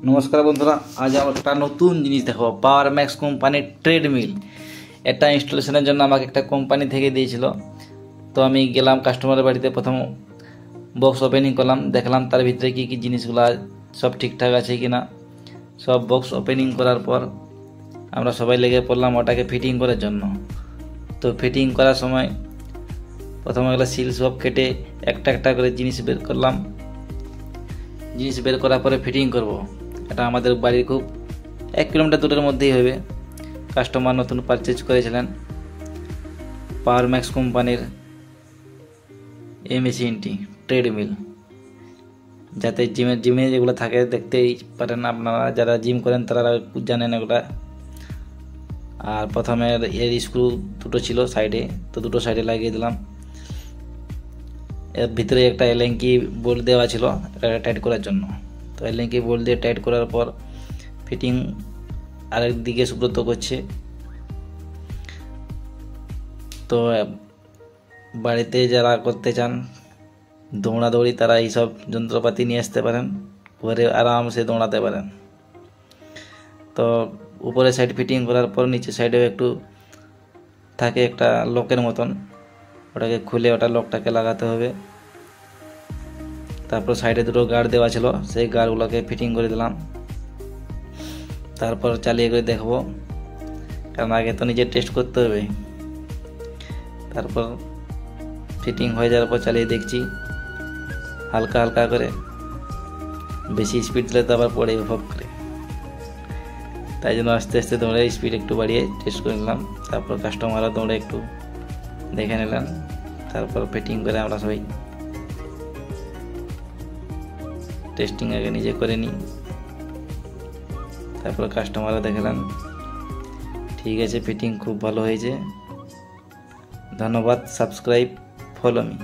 নমস্কার বন্ধুরা, আজ আমার একটা নতুন জিনিস দেখাবো। পাওয়ার ম্যাক্স কোম্পানির ট্রেডমিল। এটা ইনস্টলেশনের জন্য আমাকে একটা কোম্পানি থেকে দিয়েছিল। তো আমি গেলাম কাস্টমারের বাড়িতে, প্রথম বক্স ওপেনিং করলাম, দেখলাম তার ভিতরে কী কী জিনিসগুলো সব ঠিকঠাক আছে কি না। সব বক্স ওপেনিং করার পর আমরা সবাই লেগে পড়লাম ওটাকে ফিটিং করার জন্য। তো ফিটিং করার সময় প্রথমে এগুলো সিল সব কেটে একটা একটা করে জিনিস বের করলাম। জিনিস বের করার পরে ফিটিং করব। এটা আমাদের বাড়ির খুব 1 কিলোমিটার দূরের মধ্যেই হবে। কাস্টমার নতুন পারচেজ করেছিলেন পাওয়ার ম্যাক্স কোম্পানির এই মেশিনটি ট্রেডমিল, যাতে জিমে যেগুলো থাকে দেখতেই পারেন আপনারা, যারা জিম করেন তারা জানেন এগুলা। আর প্রথমে এর স্ক্রু দুটো ছিল সাইডে, তো দুটো সাইডে লাগিয়ে দিলাম। এর ভিতরে একটা এলেঙ্কি বোল্ট দেওয়া ছিল এটা টাইট করার জন্য। তো এলেঙ্কি বোল্ট দিয়ে টাইট করার পর ফিটিং আরেক দিকে সুব্রত করছে। তো বাড়িতে যারা করতে চান দৌড়াদৌড়ি, তারা এইসব যন্ত্রপাতি নিয়ে আসতে পারেন, ঘরে আরামসে দৌড়াতে পারেন। তো উপরে সাইড ফিটিং করার পর নিচে সাইডেও একটু থাকে একটা লকের মতন, ওটাকে খুলে ওটা লকটাকে লাগাতে হবে। তারপর সাইডে দুটো গার্ড দেওয়া ছিল, সেই গার্ডগুলোকে ফিটিং করে দিলাম। তারপর চালিয়ে করে দেখবো, কারণ আগে তো নিজে টেস্ট করতে হবে। তারপর ফিটিং হয়ে যাওয়ার পর চালিয়ে দেখছি হালকা হালকা করে, বেশি স্পিড দিলে তো আবার পড়ে ভোগ করে, তাই জন্য আস্তে আস্তে দৌড়ে স্পিড একটু বাড়িয়ে টেস্ট করে নিলাম। তারপর কাস্টমাররা দৌড়ে একটু দেখে নিলাম। তারপর ফিটিং করে আমরা সবাই টেস্টিং আগে নিজে করে নিই, তারপর কাস্টমাররা দেখালাম ঠিক আছে, ফিটিং খুব ভালো হয়েছে। ধন্যবাদ। Subscribe, follow me.